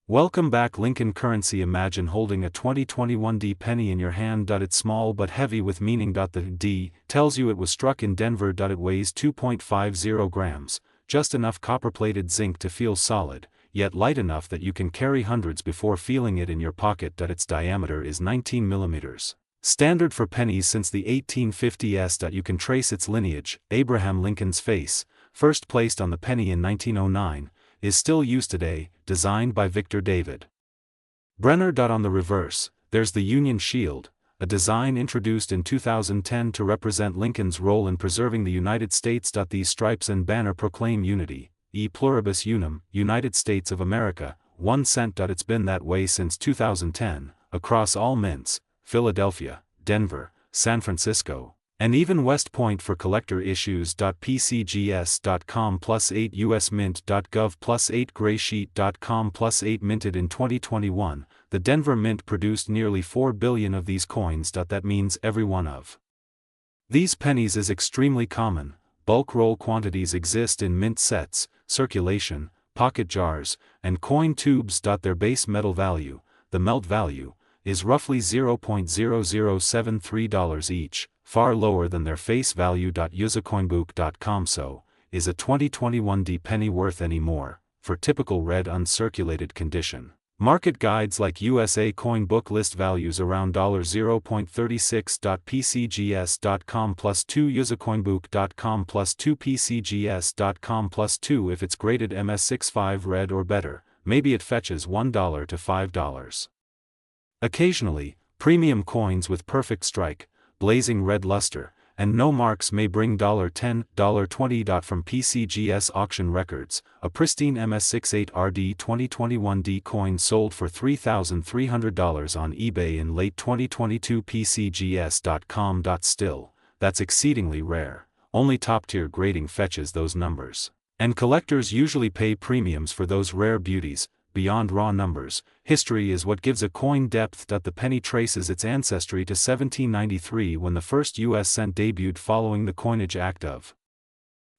Welcome back. Lincoln currency. Imagine holding a 2021 D penny in your hand. It's small but heavy with meaning. The D tells you it was struck in Denver. It weighs 2.50 grams, just enough copper-plated zinc to feel solid, yet light enough that you can carry hundreds before feeling it in your pocket. Its diameter is 19 millimeters. Standard for pennies since the 1850s. You can trace its lineage. Abraham Lincoln's face, first placed on the penny in 1909, is still used today, designed by Victor David Brenner. On the reverse, there's the Union Shield, a design introduced in 2010 to represent Lincoln's role in preserving the United States. These stripes and banner proclaim unity, e pluribus unum, United States of America, 1 cent. It's been that way since 2010, across all mints, Philadelphia, Denver, San Francisco, and even West Point for collector issues. PCGS.com +8 USMint.gov +8 Graysheet.com +8 minted in 2021. The Denver Mint produced nearly 4 billion of these coins. That means every one of these pennies is extremely common. Bulk roll quantities exist in mint sets, circulation, pocket jars, and coin tubes. Their base metal value, the melt value, is roughly $0.0073 each, far lower than their face value. Usercoinbook.com. So, is a 2021 D penny worth any more, for typical red uncirculated condition? Market guides like USA Coin Book list values around $0.36. PCGS.com +2 Usercoinbook.com +2 PCGS.com +2 if it's graded MS65 red or better, maybe it fetches $1 to $5. Occasionally, premium coins with perfect strike, blazing red luster, and no marks may bring $10, $20. From PCGS auction records, a pristine MS68 RD 2021 D coin sold for $3,300 on eBay in late 2022. PCGS.com. Still, that's exceedingly rare. Only top-tier grading fetches those numbers. And collectors usually pay premiums for those rare beauties. Beyond raw numbers, history is what gives a coin depth. The penny traces its ancestry to 1793 when the first U.S. cent debuted following the Coinage Act of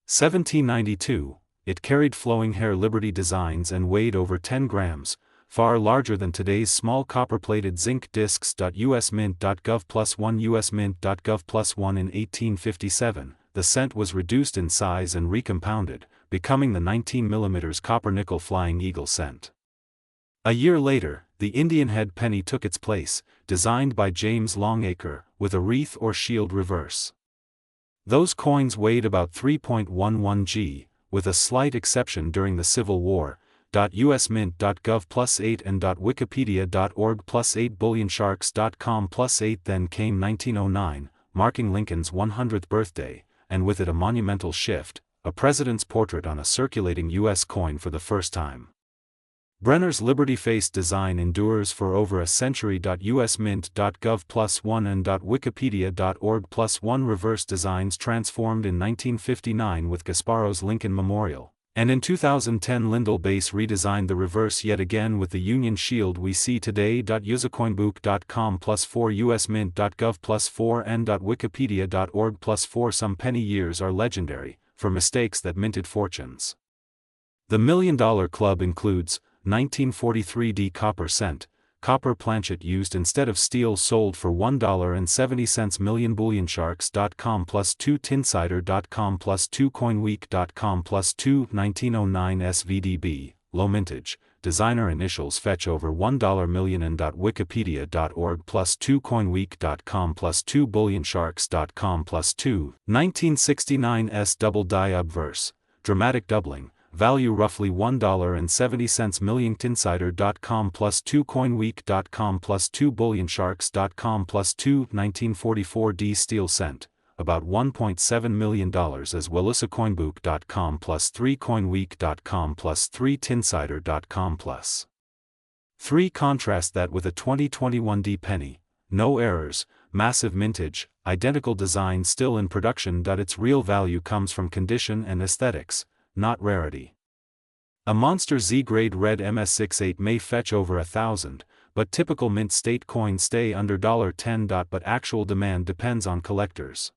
1792. It carried flowing hair Liberty designs and weighed over 10 grams, far larger than today's small copper-plated zinc discs. USMint.gov +1 USMint.gov +1 in 1857, the cent was reduced in size and recompounded, becoming the 19 mm copper-nickel Flying Eagle cent. A year later, the Indian head penny took its place, designed by James Longacre, with a wreath or shield reverse. Those coins weighed about 3.11 g, with a slight exception during the Civil War. USMint.gov +8 and Wikipedia.org +8 Bullionsharks.com +8. Then came 1909, marking Lincoln's 100th birthday, and with it a monumental shift, a president's portrait on a circulating U.S. coin for the first time. Brenner's Liberty-faced design endures for over a century. USMint.gov +1 and Wikipedia.org +1 reverse designs transformed in 1959 with Gasparo's Lincoln Memorial, and in 2010 Lyndall Bass redesigned the reverse yet again with the Union Shield we see today. Usercoinbook.com +4 USMint.gov +4 and Wikipedia.org +4. Some penny years are legendary, for mistakes that minted fortunes. The $1 Million Club includes 1943 D copper cent, copper planchet used instead of steel sold for $1.70 million. Bullionsharks.com +2 Tinsider.com +2 Coinweek.com +2 1909 SVDB, low mintage, designer initials fetch over $1 million and Wikipedia.org +2 Coinweek.com +2 Bullionsharks.com +2 1969 S double die obverse, dramatic doubling, value roughly $1.70 million. Tinsider.com +2 Coinweek.com +2 Bullionsharks.com +2 1944 D steel cent, about $1.7 million as well. Usercoinbook.com +3 Coinweek.com +3 Tinsider.com +3. Contrast that with a 2021 D penny, no errors, massive mintage, identical design still in production. Its real value comes from condition and aesthetics, not rarity. A monster Z-grade red MS68 may fetch over $1,000, but typical mint state coins stay under $10. But actual demand depends on collectors.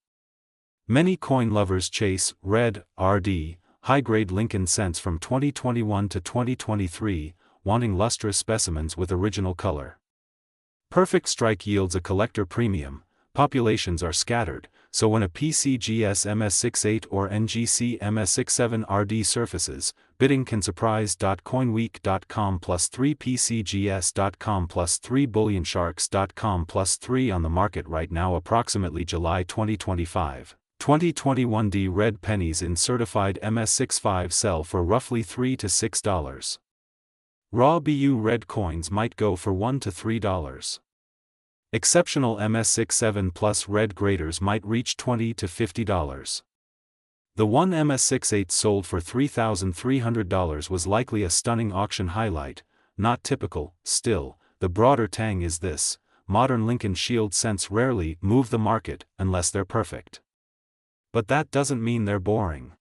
Many coin lovers chase red, RD, high-grade Lincoln cents from 2021 to 2023, wanting lustrous specimens with original color. Perfect strike yields a collector premium. Populations are scattered, so when a PCGS MS68 or NGC MS67 RD surfaces, bidding can surprise. Coinweek.com +3 PCGS.com +3 Bullionsharks.com +3 on the market right now. Approximately July 2025. 2021 red pennies in certified MS65 sell for roughly $3 to $6. Raw BU red coins might go for $1 to $3. Exceptional MS67 plus red graders might reach $20 to $50. The one MS68 sold for $3,300 was likely a stunning auction highlight, not typical. Still, the broader tang is this: modern Lincoln Shield cents rarely move the market unless they're perfect. But that doesn't mean they're boring.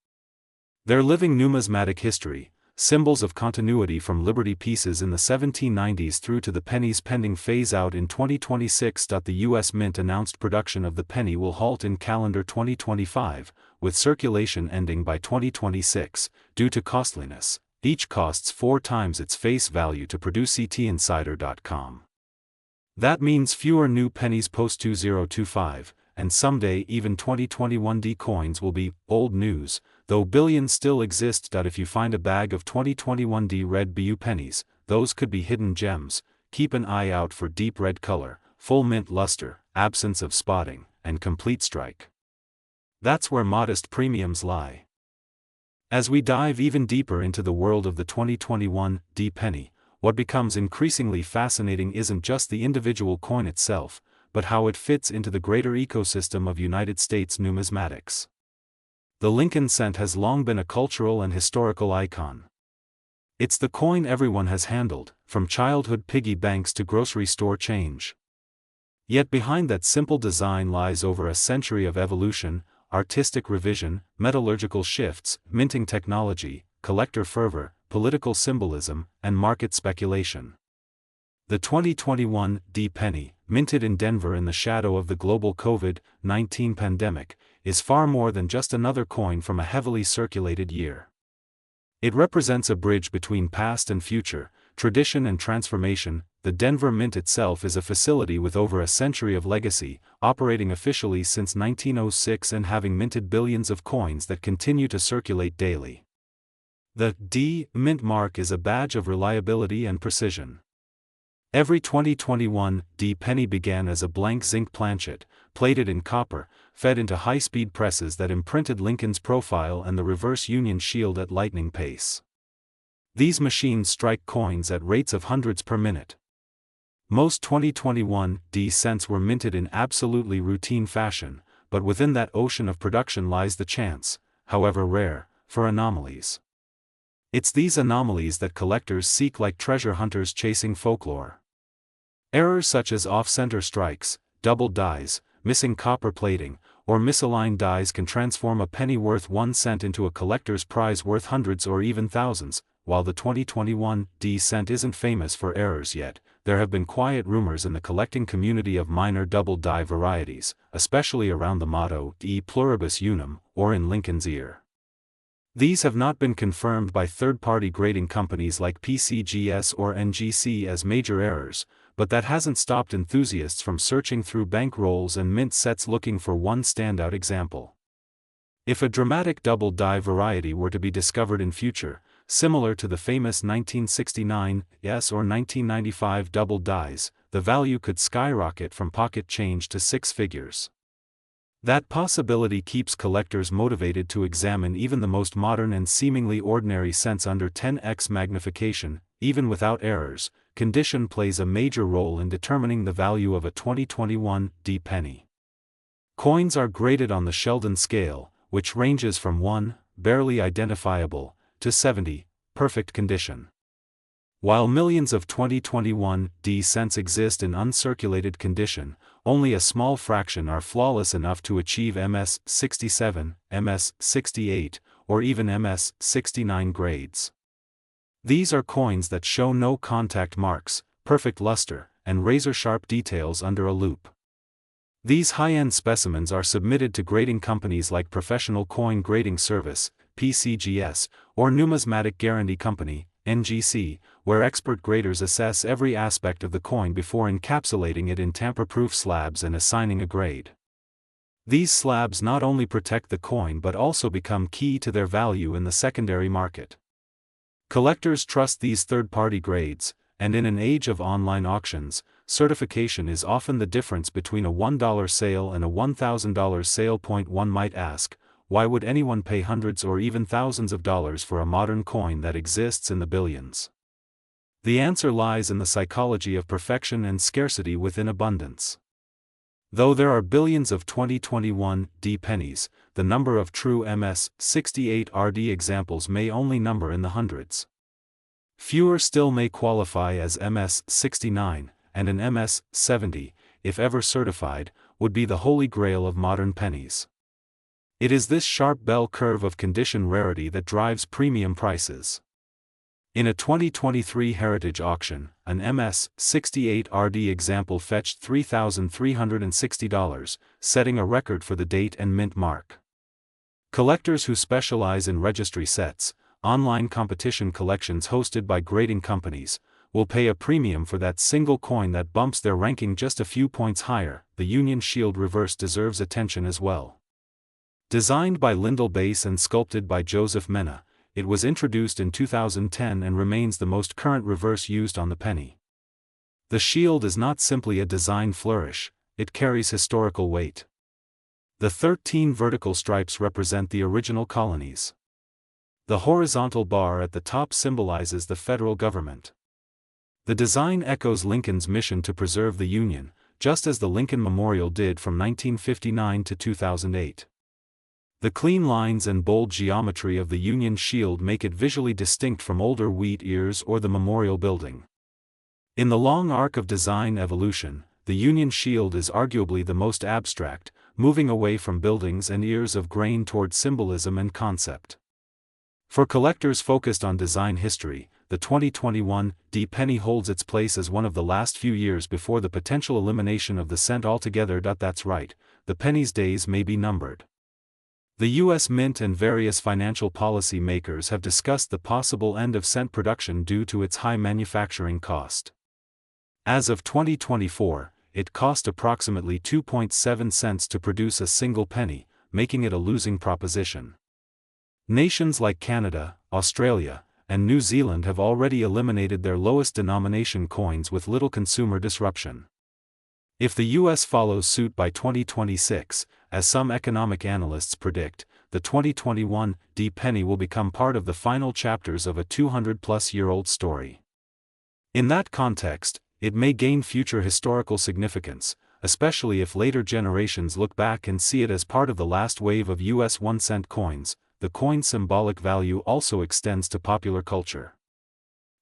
They're living numismatic history, symbols of continuity from Liberty pieces in the 1790s through to the pennies pending phase-out in 2026. The U.S. Mint announced production of the penny will halt in calendar 2025, with circulation ending by 2026, due to costliness. Each costs 4 times its face value to produce. CTinsider.com. That means fewer new pennies post-2025, and someday even 2021 coins will be old news, though billions still exist. If you find a bag of 2021 red BU pennies, those could be hidden gems. Keep an eye out for deep red color, full mint luster, absence of spotting, and complete strike. That's where modest premiums lie. As we dive even deeper into the world of the 2021 penny, what becomes increasingly fascinating isn't just the individual coin itself, but how it fits into the greater ecosystem of United States numismatics. The Lincoln cent has long been a cultural and historical icon. It's the coin everyone has handled, from childhood piggy banks to grocery store change. Yet behind that simple design lies over a century of evolution, artistic revision, metallurgical shifts, minting technology, collector fervor, political symbolism, and market speculation. The 2021 penny, minted in Denver in the shadow of the global COVID-19 pandemic, is far more than just another coin from a heavily circulated year. It represents a bridge between past and future, tradition and transformation. The Denver Mint itself is a facility with over a century of legacy, operating officially since 1906 and having minted billions of coins that continue to circulate daily. The Mint mark is a badge of reliability and precision. Every 2021 penny began as a blank zinc planchet, plated in copper, fed into high-speed presses that imprinted Lincoln's profile and the reverse Union shield at lightning pace. These machines strike coins at rates of hundreds per minute. Most 2021 cents were minted in absolutely routine fashion, but within that ocean of production lies the chance, however rare, for anomalies. It's these anomalies that collectors seek like treasure hunters chasing folklore. Errors such as off-center strikes, doubled dies, missing copper plating, or misaligned dies can transform a penny worth 1 cent into a collector's prize worth hundreds or even thousands. While the 2021 cent isn't famous for errors yet, there have been quiet rumors in the collecting community of minor double die varieties, especially around the motto E pluribus unum, or in Lincoln's ear. These have not been confirmed by third-party grading companies like PCGS or NGC as major errors, but that hasn't stopped enthusiasts from searching through bank rolls and mint sets looking for one standout example. If a dramatic double die variety were to be discovered in future, similar to the famous 1969 or 1995 double dies, the value could skyrocket from pocket change to 6 figures. That possibility keeps collectors motivated to examine even the most modern and seemingly ordinary cents under 10x magnification. Even without errors, condition plays a major role in determining the value of a 2021 penny. Coins are graded on the Sheldon scale, which ranges from 1, barely identifiable, to 70, perfect condition. While millions of 2021 cents exist in uncirculated condition, only a small fraction are flawless enough to achieve MS67, MS68, or even MS69 grades. These are coins that show no contact marks, perfect luster, and razor-sharp details under a loupe. These high-end specimens are submitted to grading companies like Professional Coin Grading Service, PCGS, or Numismatic Guarantee Company, NGC, where expert graders assess every aspect of the coin before encapsulating it in tamper-proof slabs and assigning a grade. These slabs not only protect the coin but also become key to their value in the secondary market. Collectors trust these third-party grades, and in an age of online auctions, certification is often the difference between a $1 sale and a $1,000 sale. One might ask, why would anyone pay hundreds or even thousands of dollars for a modern coin that exists in the billions? The answer lies in the psychology of perfection and scarcity within abundance. Though there are billions of 2021 D pennies, the number of true MS-68RD examples may only number in the hundreds. Fewer still may qualify as MS-69, and an MS-70, if ever certified, would be the holy grail of modern pennies. It is this sharp bell curve of condition rarity that drives premium prices. In a 2023 heritage auction, an MS-68RD example fetched $3,360, setting a record for the date and mint mark. Collectors who specialize in registry sets, online competition collections hosted by grading companies, will pay a premium for that single coin that bumps their ranking just a few points higher. The Union Shield reverse deserves attention as well. Designed by Lyndall Bass and sculpted by Joseph Mena, it was introduced in 2010 and remains the most current reverse used on the penny. The shield is not simply a design flourish, it carries historical weight. The 13 vertical stripes represent the original colonies. The horizontal bar at the top symbolizes the federal government. The design echoes Lincoln's mission to preserve the Union, just as the Lincoln Memorial did from 1959 to 2008. The clean lines and bold geometry of the Union Shield make it visually distinct from older wheat ears or the Memorial Building. In the long arc of design evolution, the Union Shield is arguably the most abstract, moving away from buildings and ears of grain toward symbolism and concept. For collectors focused on design history, the 2021 D penny holds its place as one of the last few years before the potential elimination of the cent altogether. That's right, the penny's days may be numbered. The U.S. Mint and various financial policy makers have discussed the possible end of cent production due to its high manufacturing cost. As of 2024, it cost approximately 2.7 cents to produce a single penny, making it a losing proposition. Nations like Canada, Australia, and New Zealand have already eliminated their lowest denomination coins with little consumer disruption. If the U.S. follows suit by 2026, as some economic analysts predict, the 2021 D penny will become part of the final chapters of a 200-plus-year-old story. In that context, it may gain future historical significance, especially if later generations look back and see it as part of the last wave of U.S. 1-cent coins. The coin's symbolic value also extends to popular culture.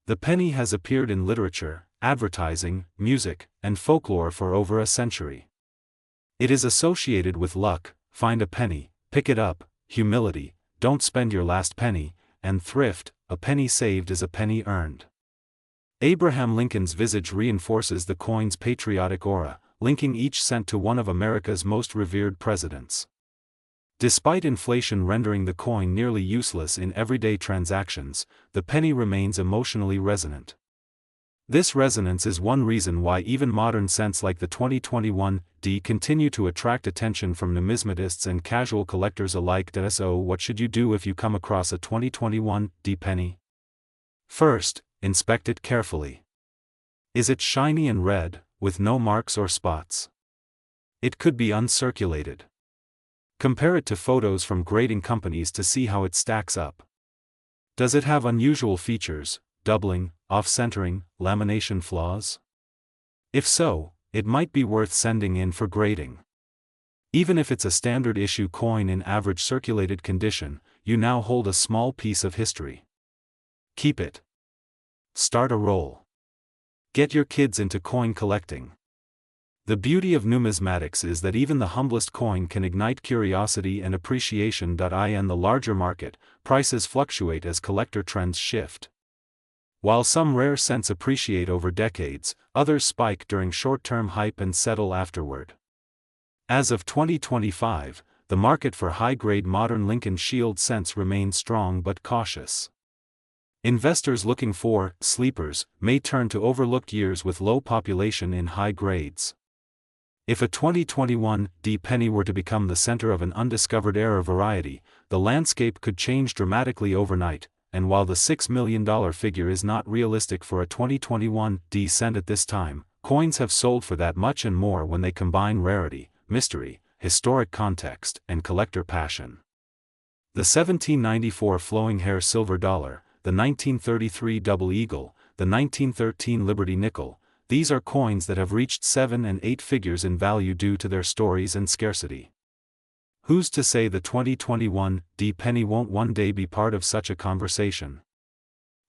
The penny has appeared in literature, advertising, music, and folklore for over a century. It is associated with luck, find a penny, pick it up, humility, don't spend your last penny, and thrift, a penny saved is a penny earned. Abraham Lincoln's visage reinforces the coin's patriotic aura, linking each cent to one of America's most revered presidents. Despite inflation rendering the coin nearly useless in everyday transactions, the penny remains emotionally resonant. This resonance is one reason why even modern cents like the 2021 D continue to attract attention from numismatists and casual collectors alike. So what should you do if you come across a 2021 D penny? First, inspect it carefully. Is it shiny and red, with no marks or spots? It could be uncirculated. Compare it to photos from grading companies to see how it stacks up. Does it have unusual features, doubling, off-centering, lamination flaws? If so, it might be worth sending in for grading. Even if it's a standard issue coin in average circulated condition, you now hold a small piece of history. Keep it. Start a roll. Get your kids into coin collecting. The beauty of numismatics is that even the humblest coin can ignite curiosity and appreciation. In the larger market, prices fluctuate as collector trends shift. While some rare cents appreciate over decades, others spike during short-term hype and settle afterward. As of 2025, the market for high-grade modern Lincoln Shield cents remains strong but cautious. Investors looking for sleepers may turn to overlooked years with low population in high grades. If a 2021 D penny were to become the center of an undiscovered era variety, the landscape could change dramatically overnight, and while the $6 million figure is not realistic for a 2021 D cent at this time, coins have sold for that much and more when they combine rarity, mystery, historic context, and collector passion. The 1794 flowing hair silver dollar, the 1933 double eagle, the 1913 Liberty nickel, these are coins that have reached 7 and 8 figures in value due to their stories and scarcity. Who's to say the 2021 D penny won't one day be part of such a conversation?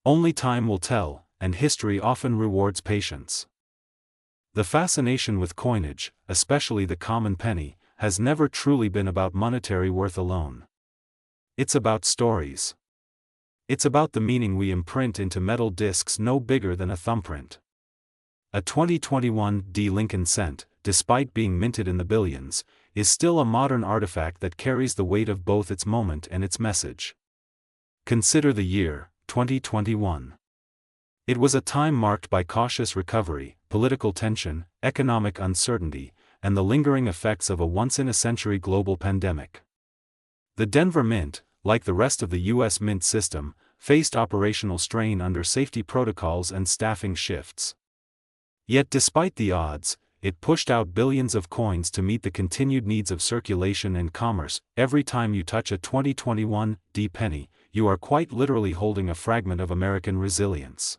Only time will tell, and history often rewards patience. The fascination with coinage, especially the common penny, has never truly been about monetary worth alone. It's about stories. It's about the meaning we imprint into metal discs no bigger than a thumbprint. A 2021 D Lincoln cent, despite being minted in the billions, is still a modern artifact that carries the weight of both its moment and its message. Consider the year, 2021. It was a time marked by cautious recovery, political tension, economic uncertainty, and the lingering effects of a once-in-a-century global pandemic. The Denver Mint, like the rest of the U.S. mint system, faced operational strain under safety protocols and staffing shifts. Yet despite the odds, it pushed out billions of coins to meet the continued needs of circulation and commerce. Every time you touch a 2021 D penny, you are quite literally holding a fragment of American resilience.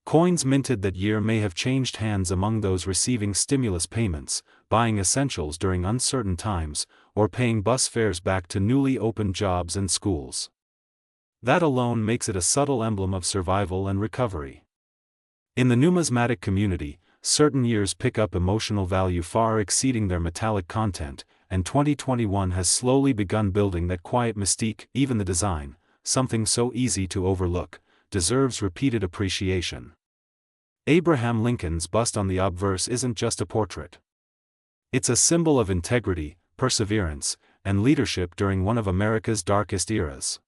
Coins minted that year may have changed hands among those receiving stimulus payments, buying essentials during uncertain times, or paying bus fares back to newly opened jobs and schools. That alone makes it a subtle emblem of survival and recovery. In the numismatic community, certain years pick up emotional value far exceeding their metallic content, and 2021 has slowly begun building that quiet mystique. Even the design, something so easy to overlook, deserves repeated appreciation. Abraham Lincoln's bust on the obverse isn't just a portrait. It's a symbol of integrity, perseverance, and leadership during one of America's darkest eras.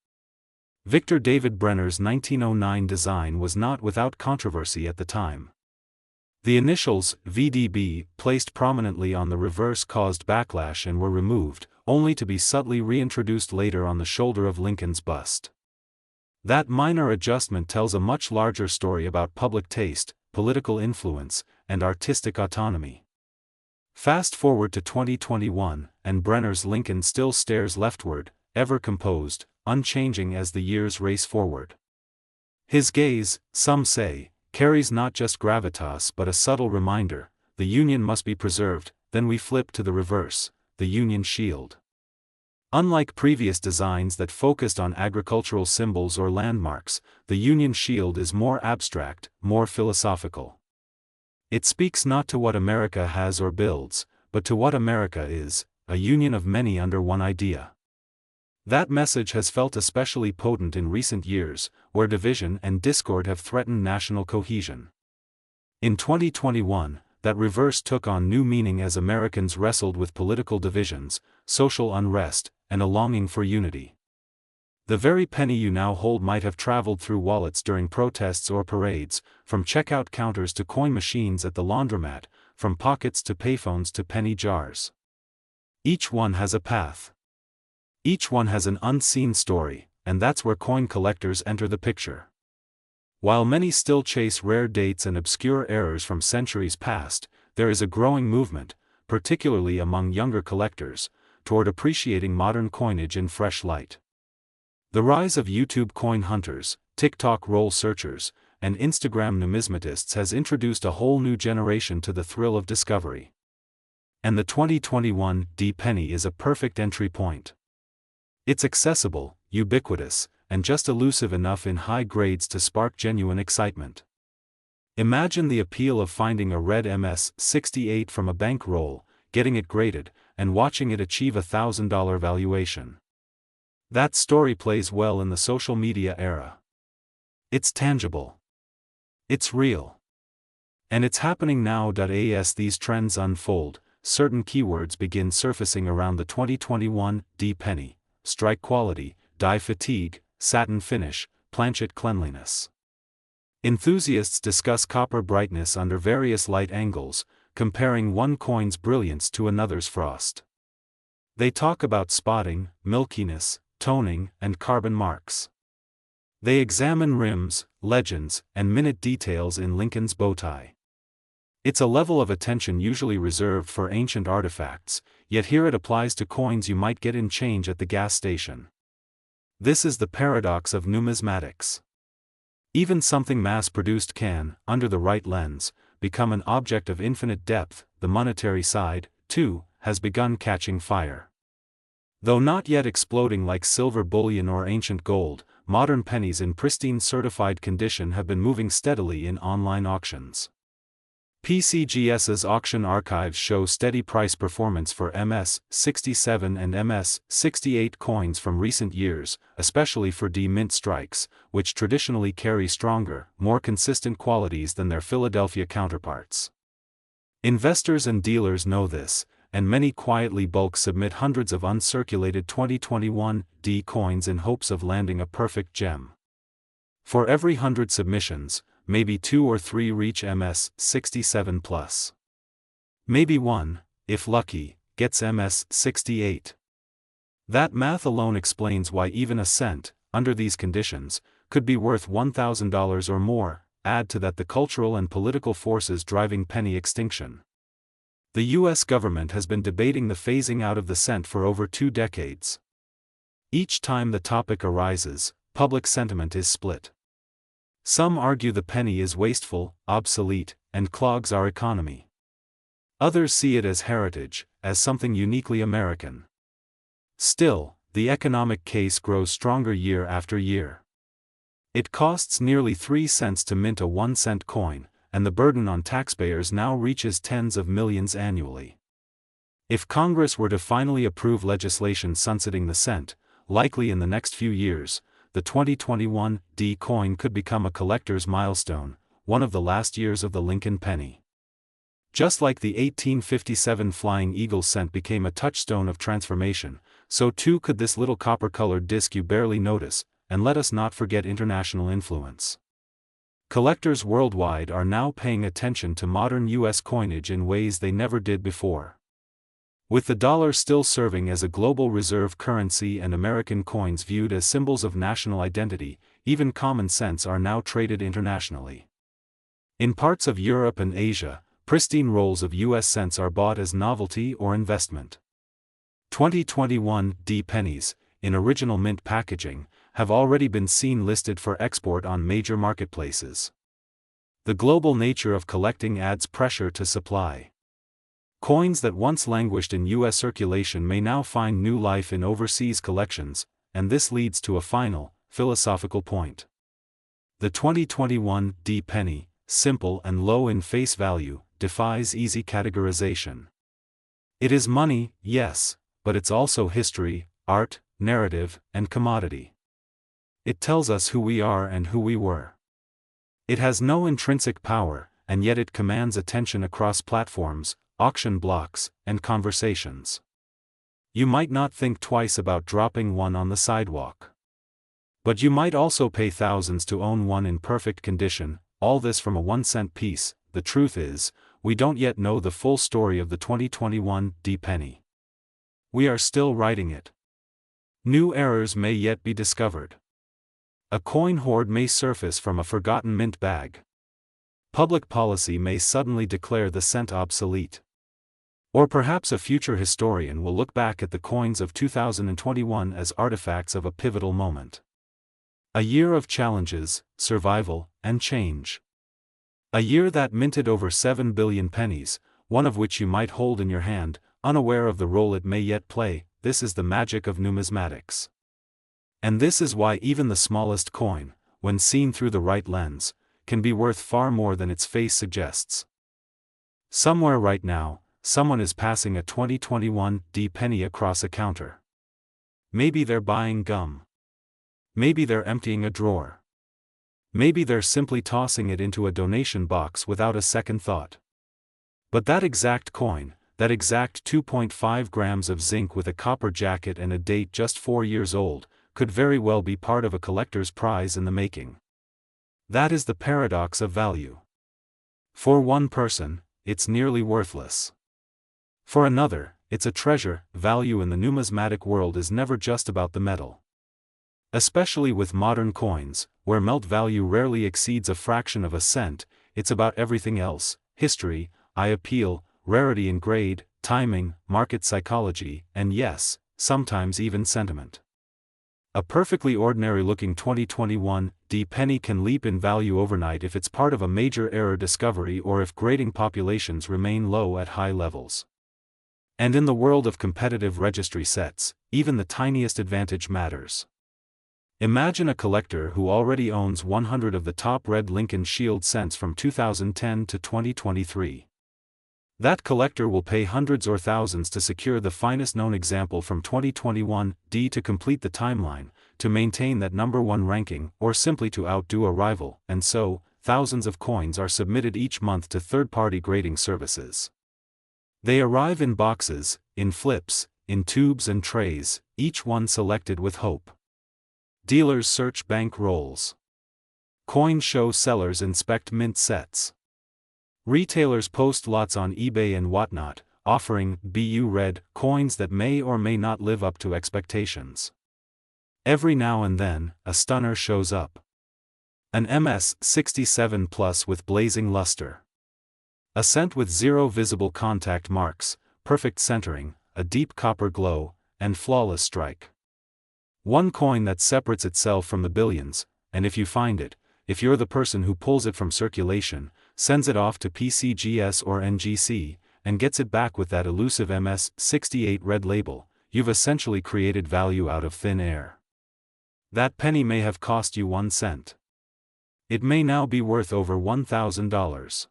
Victor David Brenner's 1909 design was not without controversy at the time. The initials, VDB, placed prominently on the reverse caused backlash and were removed, only to be subtly reintroduced later on the shoulder of Lincoln's bust. That minor adjustment tells a much larger story about public taste, political influence, and artistic autonomy. Fast forward to 2021, and Brenner's Lincoln still stares leftward, ever composed, unchanging as the years race forward. His gaze, some say, carries not just gravitas but a subtle reminder: the Union must be preserved. Then we flip to the reverse, the Union shield. Unlike previous designs that focused on agricultural symbols or landmarks, the Union shield is more abstract, more philosophical. It speaks not to what America has or builds, but to what America is, a union of many under one idea. That message has felt especially potent in recent years, where division and discord have threatened national cohesion. In 2021, that reverse took on new meaning as Americans wrestled with political divisions, social unrest, and a longing for unity. The very penny you now hold might have traveled through wallets during protests or parades, from checkout counters to coin machines at the laundromat, from pockets to payphones to penny jars. Each one has a path. Each one has an unseen story, and that's where coin collectors enter the picture. While many still chase rare dates and obscure errors from centuries past, there is a growing movement, particularly among younger collectors, toward appreciating modern coinage in fresh light. The rise of YouTube coin hunters, TikTok roll searchers, and Instagram numismatists has introduced a whole new generation to the thrill of discovery. And the 2021 D penny is a perfect entry point. It's accessible, ubiquitous, and just elusive enough in high grades to spark genuine excitement. Imagine the appeal of finding a red MS-68 from a bank roll, getting it graded, and watching it achieve a $1,000 valuation. That story plays well in the social media era. It's tangible. It's real. And it's happening now. As these trends unfold, certain keywords begin surfacing around the 2021 D penny: strike quality, dye fatigue, satin finish, planchet cleanliness. Enthusiasts discuss copper brightness under various light angles, comparing one coin's brilliance to another's frost. They talk about spotting, milkiness, toning, and carbon marks. They examine rims, legends, and minute details in Lincoln's bow tie. It's a level of attention usually reserved for ancient artifacts, yet here it applies to coins you might get in change at the gas station. This is the paradox of numismatics. Even something mass-produced can, under the right lens, become an object of infinite depth. The monetary side, too, has begun catching fire. Though not yet exploding like silver bullion or ancient gold, modern pennies in pristine certified condition have been moving steadily in online auctions. PCGS's auction archives show steady price performance for MS-67 and MS-68 coins from recent years, especially for D-mint strikes, which traditionally carry stronger, more consistent qualities than their Philadelphia counterparts. Investors and dealers know this, and many quietly bulk submit hundreds of uncirculated 2021 D coins in hopes of landing a perfect gem. For every 100 submissions, maybe 2 or 3 reach MS-67 plus. Maybe one, if lucky, gets MS-68. That math alone explains why even a cent, under these conditions, could be worth $1,000 or more. Add to that the cultural and political forces driving penny extinction. The U.S. government has been debating the phasing out of the cent for over 2 decades. Each time the topic arises, public sentiment is split. Some argue the penny is wasteful, obsolete, and clogs our economy. Others see it as heritage, as something uniquely American. Still, the economic case grows stronger year after year. It costs nearly 3 cents to mint a 1-cent coin, and the burden on taxpayers now reaches tens of millions annually. If Congress were to finally approve legislation sunsetting the cent, likely in the next few years, the 2021 D coin could become a collector's milestone, one of the last years of the Lincoln penny. Just like the 1857 Flying Eagle cent became a touchstone of transformation, so too could this little copper-colored disc you barely notice, and let us not forget international influence. Collectors worldwide are now paying attention to modern U.S. coinage in ways they never did before. With the dollar still serving as a global reserve currency and American coins viewed as symbols of national identity, even common cents are now traded internationally. In parts of Europe and Asia, pristine rolls of U.S. cents are bought as novelty or investment. 2021 D pennies, in original mint packaging, have already been seen listed for export on major marketplaces. The global nature of collecting adds pressure to supply. Coins that once languished in U.S. circulation may now find new life in overseas collections, and this leads to a final, philosophical point. The 2021 D penny, simple and low in face value, defies easy categorization. It is money, yes, but it's also history, art, narrative, and commodity. It tells us who we are and who we were. It has no intrinsic power, and yet it commands attention across platforms, auction blocks, and conversations. You might not think twice about dropping one on the sidewalk. But you might also pay thousands to own one in perfect condition, all this from a 1-cent piece. The truth is, we don't yet know the full story of the 2021 D penny. We are still writing it. New errors may yet be discovered. A coin hoard may surface from a forgotten mint bag. Public policy may suddenly declare the cent obsolete. Or perhaps a future historian will look back at the coins of 2021 as artifacts of a pivotal moment. A year of challenges, survival, and change. A year that minted over 7 billion pennies, one of which you might hold in your hand, unaware of the role it may yet play. This is the magic of numismatics. And this is why even the smallest coin, when seen through the right lens, can be worth far more than its face suggests. Somewhere right now, someone is passing a 2021 D penny across a counter. Maybe they're buying gum. Maybe they're emptying a drawer. Maybe they're simply tossing it into a donation box without a second thought. But that exact coin, that exact 2.5 grams of zinc with a copper jacket and a date just 4 years old, could very well be part of a collector's prize in the making. That is the paradox of value. For one person, it's nearly worthless. For another, it's a treasure. Value in the numismatic world is never just about the metal. Especially with modern coins, where melt value rarely exceeds a fraction of a cent, it's about everything else: history, eye appeal, rarity in grade, timing, market psychology, and yes, sometimes even sentiment. A perfectly ordinary-looking 2021 D penny can leap in value overnight if it's part of a major error discovery or if grading populations remain low at high levels. And in the world of competitive registry sets, even the tiniest advantage matters. Imagine a collector who already owns 100 of the top red Lincoln Shield cents from 2010 to 2023. That collector will pay hundreds or thousands to secure the finest known example from 2021 D to complete the timeline, to maintain that #1 ranking, or simply to outdo a rival, and so, thousands of coins are submitted each month to third-party grading services. They arrive in boxes, in flips, in tubes and trays, each one selected with hope. Dealers search bank rolls. Coin show sellers inspect mint sets. Retailers post lots on eBay and whatnot, offering BU red coins that may or may not live up to expectations. Every now and then, a stunner shows up. An MS-67 Plus with blazing luster. A cent with zero visible contact marks, perfect centering, a deep copper glow, and flawless strike. One coin that separates itself from the billions, and if you find it, if you're the person who pulls it from circulation, sends it off to PCGS or NGC, and gets it back with that elusive MS-68 red label, you've essentially created value out of thin air. That penny may have cost you 1 cent. It may now be worth over $1,000.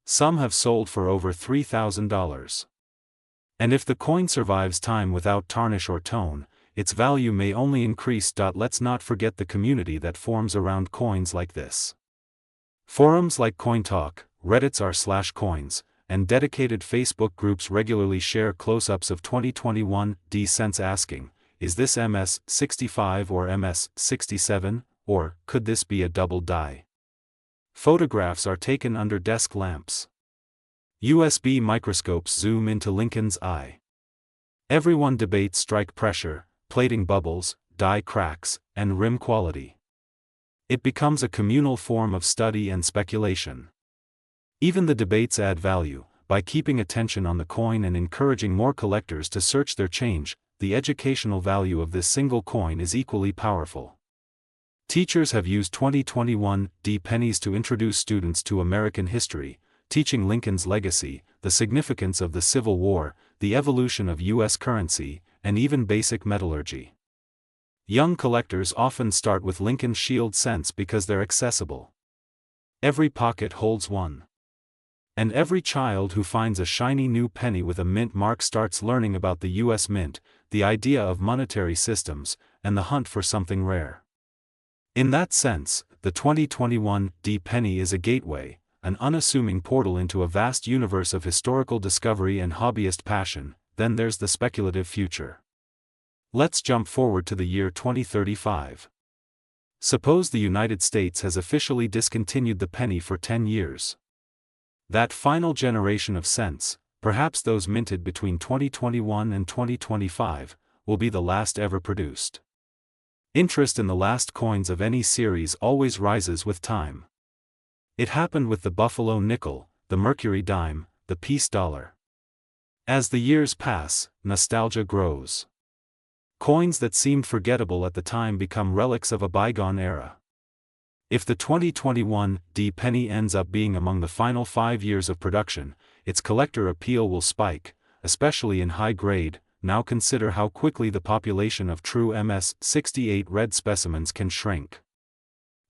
Some have sold for over $3,000. And if the coin survives time without tarnish or tone, its value may only increase. Let's not forget the community that forms around coins like this. Forums like CoinTalk, Reddit's r/coins, and dedicated Facebook groups regularly share close-ups of 2021 D cents asking, is this MS-65 or MS-67, or could this be a double die? Photographs are taken under desk lamps. USB microscopes zoom into Lincoln's eye. Everyone debates strike pressure, plating bubbles, die cracks, and rim quality. It becomes a communal form of study and speculation. Even the debates add value, by keeping attention on the coin and encouraging more collectors to search their change. The educational value of this single coin is equally powerful. Teachers have used 2021 D pennies to introduce students to American history, teaching Lincoln's legacy, the significance of the Civil War, the evolution of U.S. currency, and even basic metallurgy. Young collectors often start with Lincoln Shield cents because they're accessible. Every pocket holds one. And every child who finds a shiny new penny with a mint mark starts learning about the U.S. Mint, the idea of monetary systems, and the hunt for something rare. In that sense, the 2021 D penny is a gateway, an unassuming portal into a vast universe of historical discovery and hobbyist passion. Then there's the speculative future. Let's jump forward to the year 2035. Suppose the United States has officially discontinued the penny for 10 years. That final generation of cents, perhaps those minted between 2021 and 2025, will be the last ever produced. Interest in the last coins of any series always rises with time. It happened with the Buffalo nickel, the Mercury dime, the peace dollar. As the years pass, nostalgia grows. Coins that seemed forgettable at the time become relics of a bygone era. If the 2021 D penny ends up being among the final 5 years of production, its collector appeal will spike, especially in high grade. Now consider how quickly the population of true MS-68 red specimens can shrink.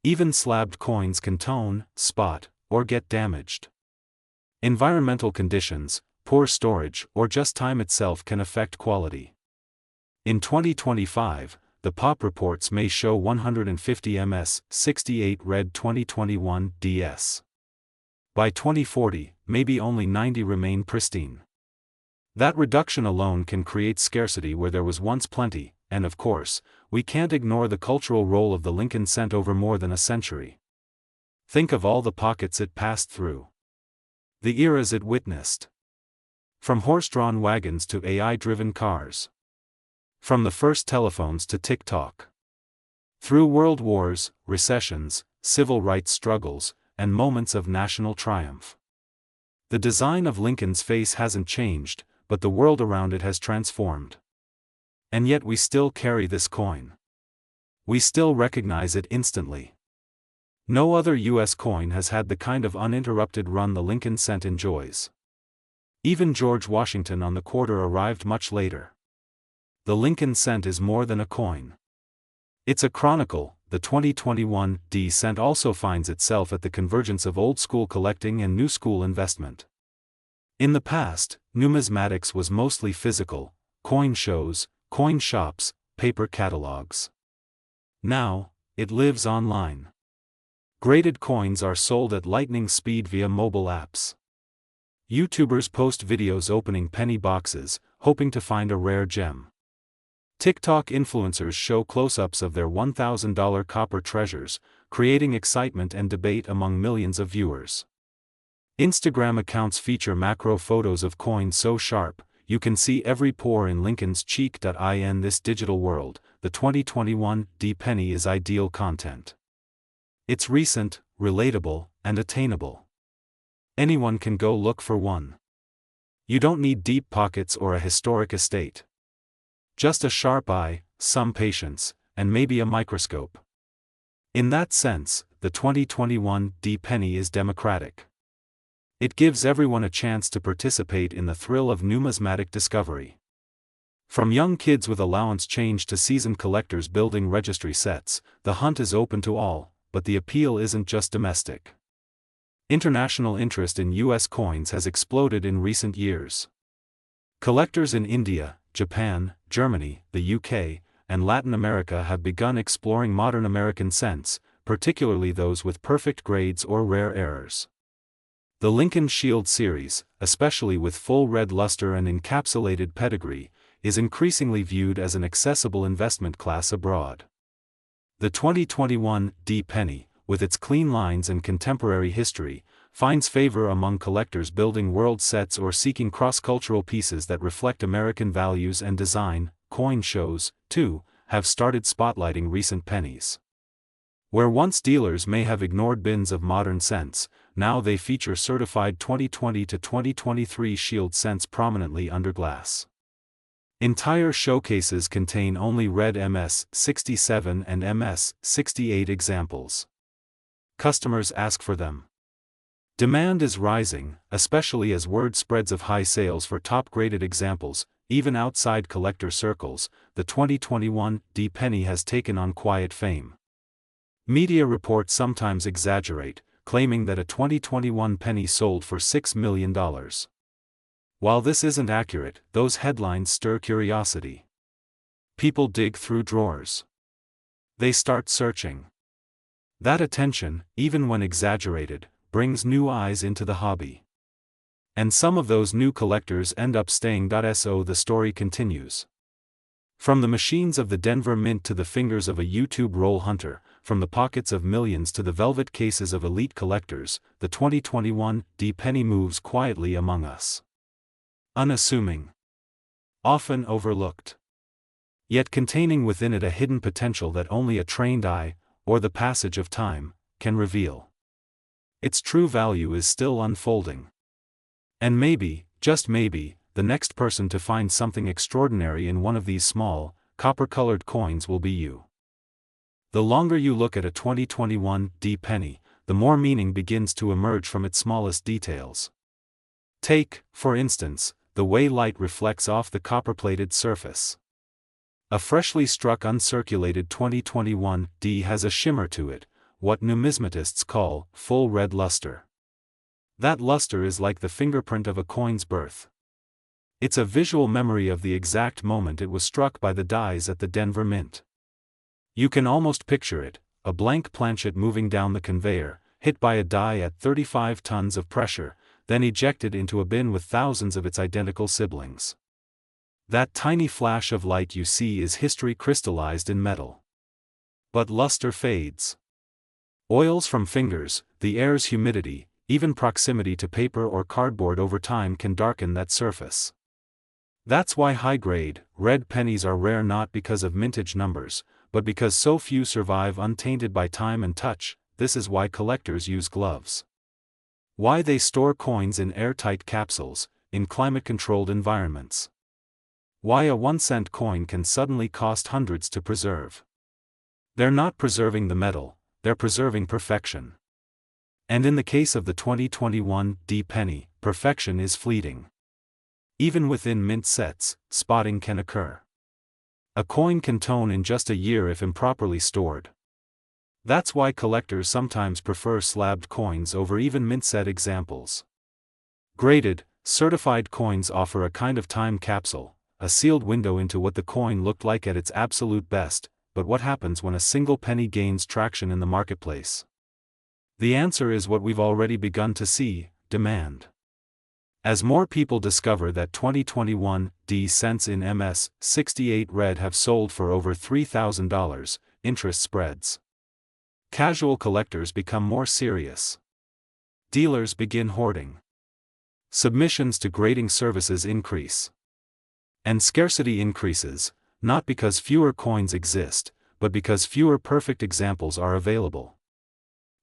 Even slabbed coins can tone, spot, or get damaged. Environmental conditions, poor storage, or just time itself can affect quality. In 2025, the pop reports may show 150 MS-68 red 2021 DS. By 2040, maybe only 90 remain pristine. That reduction alone can create scarcity where there was once plenty, and of course, we can't ignore the cultural role of the Lincoln cent over more than a century. Think of all the pockets it passed through. The eras it witnessed. From horse-drawn wagons to AI-driven cars. From the first telephones to TikTok. Through world wars, recessions, civil rights struggles, and moments of national triumph. The design of Lincoln's face hasn't changed, but the world around it has transformed. And yet we still carry this coin. We still recognize it instantly. No other U.S. coin has had the kind of uninterrupted run the Lincoln cent enjoys. Even George Washington on the quarter arrived much later. The Lincoln cent is more than a coin. It's a chronicle. The 2021 D cent also finds itself at the convergence of old-school collecting and new-school investment. In the past, numismatics was mostly physical: coin shows, coin shops, paper catalogs. Now, it lives online. Graded coins are sold at lightning speed via mobile apps. YouTubers post videos opening penny boxes, hoping to find a rare gem. TikTok influencers show close-ups of their $1,000 copper treasures, creating excitement and debate among millions of viewers. Instagram accounts feature macro photos of coins so sharp, you can see every pore in Lincoln's cheek. In this digital world, the 2021 D penny is ideal content. It's recent, relatable, and attainable. Anyone can go look for one. You don't need deep pockets or a historic estate. Just a sharp eye, some patience, and maybe a microscope. In that sense, the 2021 D penny is democratic. It gives everyone a chance to participate in the thrill of numismatic discovery. From young kids with allowance change to seasoned collectors building registry sets, the hunt is open to all, but the appeal isn't just domestic. International interest in U.S. coins has exploded in recent years. Collectors in India, Japan, Germany, the UK, and Latin America have begun exploring modern American cents, particularly those with perfect grades or rare errors. The Lincoln Shield series, especially with full red luster and encapsulated pedigree, is increasingly viewed as an accessible investment class abroad. The 2021 D penny, with its clean lines and contemporary history, finds favor among collectors building world sets or seeking cross-cultural pieces that reflect American values and design. Coin shows, too, have started spotlighting recent pennies. Where once dealers may have ignored bins of modern cents, now they feature certified 2020 to 2023 Shield cents prominently under glass. Entire showcases contain only red MS-67 and MS-68 examples. Customers ask for them. Demand is rising, especially as word spreads of high sales for top-graded examples. Even outside collector circles, the 2021 D penny has taken on quiet fame. Media reports sometimes exaggerate, claiming that a 2021 penny sold for $6 million. While this isn't accurate, those headlines stir curiosity. People dig through drawers. They start searching. That attention, even when exaggerated, brings new eyes into the hobby. And some of those new collectors end up staying. So the story continues. From the machines of the Denver Mint to the fingers of a YouTube roll hunter, from the pockets of millions to the velvet cases of elite collectors, the 2021 D penny moves quietly among us. Unassuming. Often overlooked. Yet containing within it a hidden potential that only a trained eye, or the passage of time, can reveal. Its true value is still unfolding. And maybe, just maybe, the next person to find something extraordinary in one of these small, copper-colored coins will be you. The longer you look at a 2021 D penny, the more meaning begins to emerge from its smallest details. Take, for instance, the way light reflects off the copper-plated surface. A freshly struck uncirculated 2021 D has a shimmer to it, what numismatists call full red luster. That luster is like the fingerprint of a coin's birth. It's a visual memory of the exact moment it was struck by the dies at the Denver Mint. You can almost picture it, a blank planchet moving down the conveyor, hit by a die at 35 tons of pressure, then ejected into a bin with thousands of its identical siblings. That tiny flash of light you see is history crystallized in metal. But luster fades. Oils from fingers, the air's humidity, even proximity to paper or cardboard over time can darken that surface. That's why high-grade, red pennies are rare, not because of mintage numbers, but because so few survive untainted by time and touch. This is why collectors use gloves. Why they store coins in airtight capsules, in climate-controlled environments. Why a 1-cent coin can suddenly cost hundreds to preserve. They're not preserving the metal, they're preserving perfection. And in the case of the 2021 D penny, perfection is fleeting. Even within mint sets, spotting can occur. A coin can tone in just a year if improperly stored. That's why collectors sometimes prefer slabbed coins over even mint set examples. Graded, certified coins offer a kind of time capsule, a sealed window into what the coin looked like at its absolute best. But what happens when a single penny gains traction in the marketplace? The answer is what we've already begun to see: demand. As more people discover that 2021 D cents in MS 68 red have sold for over $3,000, interest spreads. Casual collectors become more serious. Dealers begin hoarding. Submissions to grading services increase. And scarcity increases, not because fewer coins exist, but because fewer perfect examples are available.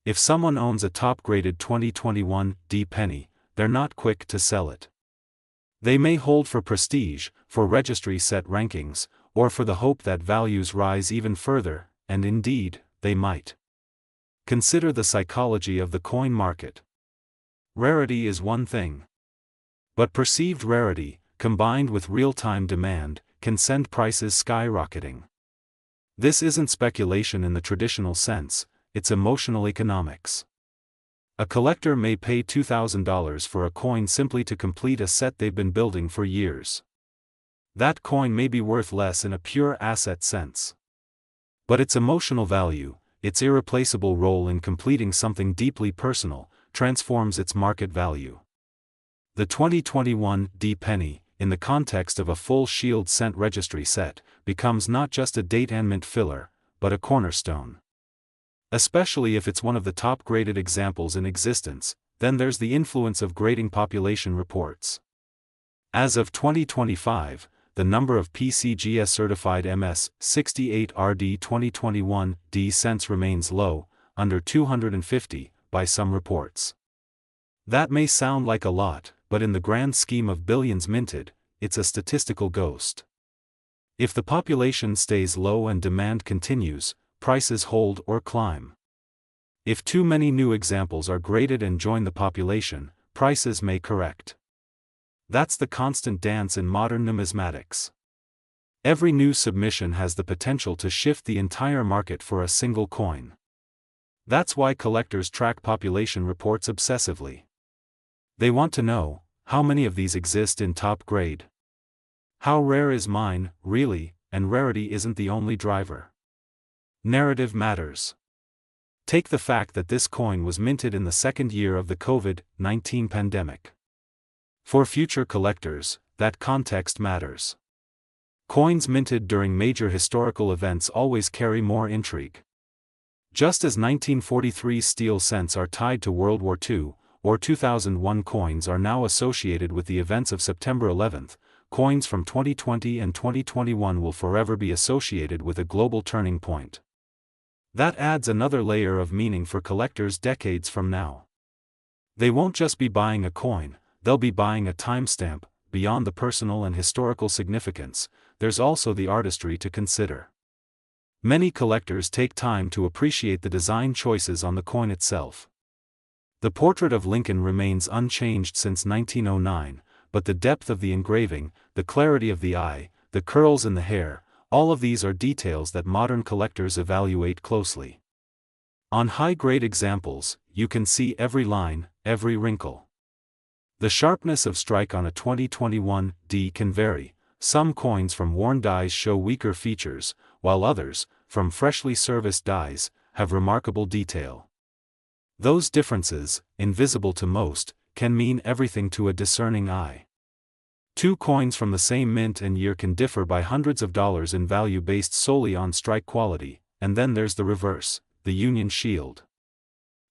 If someone owns a top-graded 2021 D penny, they're not quick to sell it. They may hold for prestige, for registry set rankings, or for the hope that values rise even further, and indeed, they might. Consider the psychology of the coin market. Rarity is one thing. But perceived rarity, combined with real-time demand, can send prices skyrocketing. This isn't speculation in the traditional sense, it's emotional economics. A collector may pay $2,000 for a coin simply to complete a set they've been building for years. That coin may be worth less in a pure asset sense. But its emotional value, its irreplaceable role in completing something deeply personal, transforms its market value. The 2021 D penny, in the context of a full Shield cent registry set, becomes not just a date and mint filler, but a cornerstone. Especially if it's one of the top-graded examples in existence, then there's the influence of grading population reports. As of 2025, the number of PCGS-certified MS 68 RD 2021 D cents remains low, under 250, by some reports. That may sound like a lot, but in the grand scheme of billions minted, it's a statistical ghost. If the population stays low and demand continues, prices hold or climb. If too many new examples are graded and join the population, prices may correct. That's the constant dance in modern numismatics. Every new submission has the potential to shift the entire market for a single coin. That's why collectors track population reports obsessively. They want to know, how many of these exist in top grade? How rare is mine, really? And rarity isn't the only driver. Narrative matters. Take the fact that this coin was minted in the second year of the COVID-19 pandemic. For future collectors, that context matters. Coins minted during major historical events always carry more intrigue. Just as 1943 steel cents are tied to World War II, or 2001 coins are now associated with the events of September 11, coins from 2020 and 2021 will forever be associated with a global turning point. That adds another layer of meaning for collectors decades from now. They won't just be buying a coin, they'll be buying a timestamp. Beyond the personal and historical significance, there's also the artistry to consider. Many collectors take time to appreciate the design choices on the coin itself. The portrait of Lincoln remains unchanged since 1909, but the depth of the engraving, the clarity of the eye, the curls in the hair, all of these are details that modern collectors evaluate closely. On high-grade examples, you can see every line, every wrinkle. The sharpness of strike on a 2021 D can vary. Some coins from worn dies show weaker features, while others, from freshly serviced dies, have remarkable detail. Those differences, invisible to most, can mean everything to a discerning eye. Two coins from the same mint and year can differ by hundreds of dollars in value based solely on strike quality, and then there's the reverse, the Union Shield.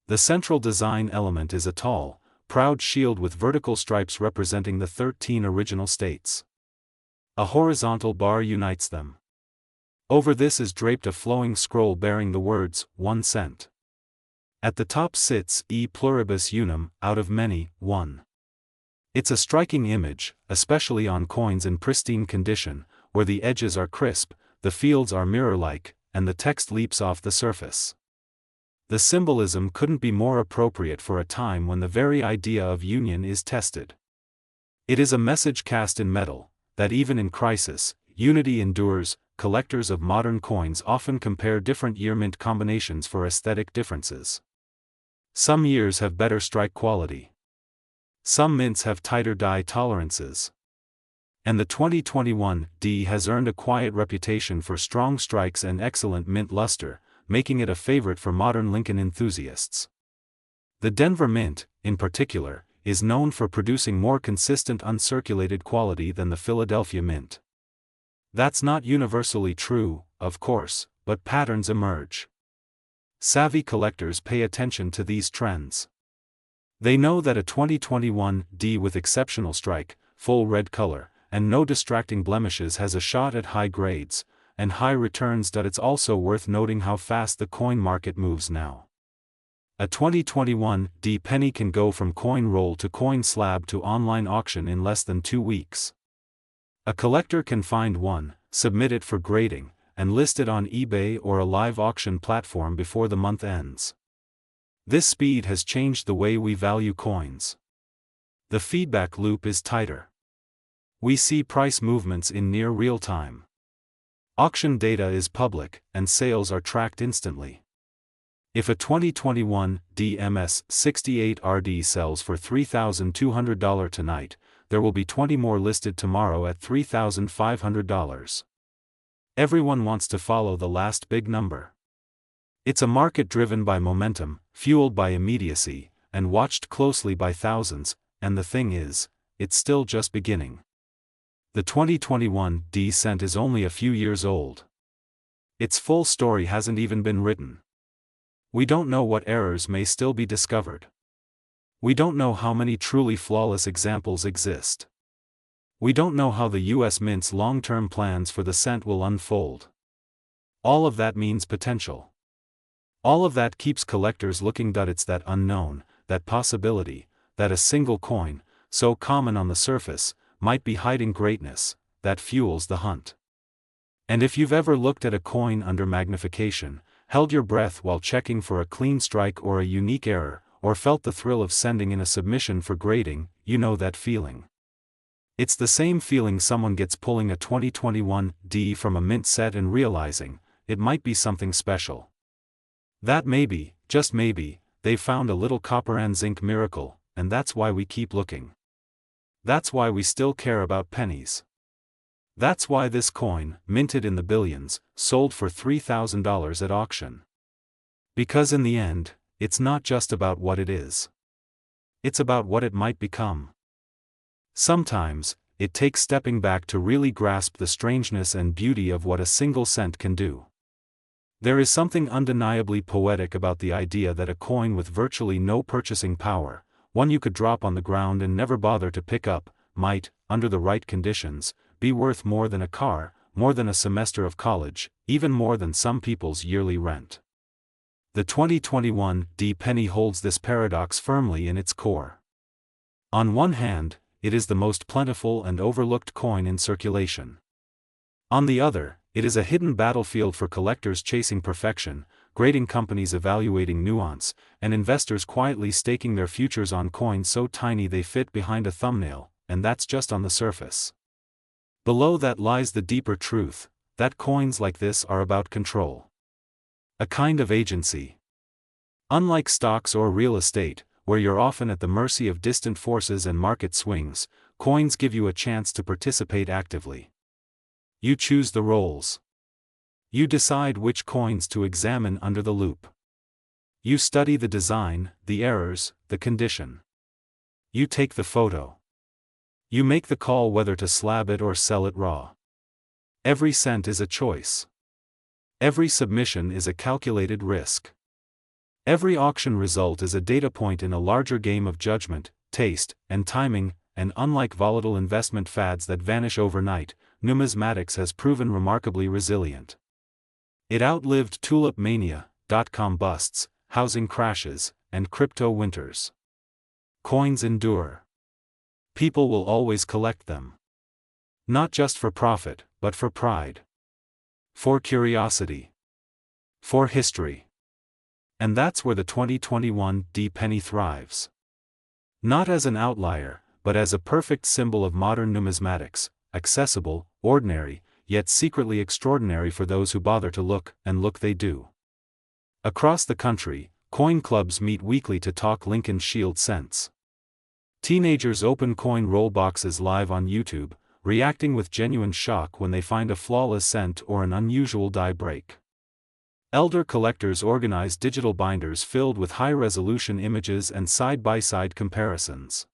The central design element is a tall, proud shield with vertical stripes representing the 13 original states. A horizontal bar unites them. Over this is draped a flowing scroll bearing the words, 1 cent. At the top sits E pluribus unum, out of many, one. It's a striking image, especially on coins in pristine condition, where the edges are crisp, the fields are mirror-like, and the text leaps off the surface. The symbolism couldn't be more appropriate for a time when the very idea of union is tested. It is a message cast in metal, that even in crisis, unity endures. Collectors of modern coins often compare different year mint combinations for aesthetic differences. Some years have better strike quality. Some mints have tighter die tolerances. And the 2021 D has earned a quiet reputation for strong strikes and excellent mint luster, making it a favorite for modern Lincoln enthusiasts. The Denver Mint, in particular, is known for producing more consistent uncirculated quality than the Philadelphia Mint. That's not universally true, of course, but patterns emerge. Savvy collectors pay attention to these trends. They know that a 2021 D with exceptional strike, full red color, and no distracting blemishes has a shot at high grades, and high returns. It's also worth noting how fast the coin market moves now. A 2021 D penny can go from coin roll to coin slab to online auction in less than 2 weeks. A collector can find one, submit it for grading, and list it on eBay or a live auction platform before the month ends. This speed has changed the way we value coins. The feedback loop is tighter. We see price movements in near real time. Auction data is public, and sales are tracked instantly. If a 2021 DMS 68RD sells for $3,200 tonight, there will be 20 more listed tomorrow at $3,500. Everyone wants to follow the last big number. It's a market driven by momentum, fueled by immediacy, and watched closely by thousands, and the thing is, it's still just beginning. The 2021 D cent is only a few years old. Its full story hasn't even been written. We don't know what errors may still be discovered. We don't know how many truly flawless examples exist. We don't know how the U.S. Mint's long-term plans for the cent will unfold. All of that means potential. All of that keeps collectors looking. It's that unknown, that possibility, that a single coin, so common on the surface, might be hiding greatness, that fuels the hunt. And if you've ever looked at a coin under magnification, held your breath while checking for a clean strike or a unique error, or felt the thrill of sending in a submission for grading, you know that feeling. It's the same feeling someone gets pulling a 2021 D from a mint set and realizing, it might be something special. That maybe, just maybe, they've found a little copper and zinc miracle, and that's why we keep looking. That's why we still care about pennies. That's why this coin, minted in the billions, sold for $3,000 at auction. Because in the end, it's not just about what it is. It's about what it might become. Sometimes, it takes stepping back to really grasp the strangeness and beauty of what a single cent can do. There is something undeniably poetic about the idea that a coin with virtually no purchasing power, one you could drop on the ground and never bother to pick up, might, under the right conditions, be worth more than a car, more than a semester of college, even more than some people's yearly rent. The 2021 D penny holds this paradox firmly in its core. On one hand, it is the most plentiful and overlooked coin in circulation. On the other, it is a hidden battlefield for collectors chasing perfection, grading companies evaluating nuance, and investors quietly staking their futures on coins so tiny they fit behind a thumbnail, and that's just on the surface. Below that lies the deeper truth, that coins like this are about control. A kind of agency. Unlike stocks or real estate, where you're often at the mercy of distant forces and market swings, coins give you a chance to participate actively. You choose the roles. You decide which coins to examine under the loupe. You study the design, the errors, the condition. You take the photo. You make the call whether to slab it or sell it raw. Every cent is a choice. Every submission is a calculated risk. Every auction result is a data point in a larger game of judgment, taste, and timing, and unlike volatile investment fads that vanish overnight, numismatics has proven remarkably resilient. It outlived tulip mania, dot-com busts, housing crashes, and crypto winters. Coins endure. People will always collect them. Not just for profit, but for pride. For curiosity. For history. And that's where the 2021 penny thrives. Not as an outlier, but as a perfect symbol of modern numismatics, accessible, ordinary, yet secretly extraordinary for those who bother to look, and look they do. Across the country, coin clubs meet weekly to talk Lincoln Shield cents. Teenagers open coin roll boxes live on YouTube, reacting with genuine shock when they find a flawless cent or an unusual die break. Elder collectors organize digital binders filled with high-resolution images and side-by-side comparisons.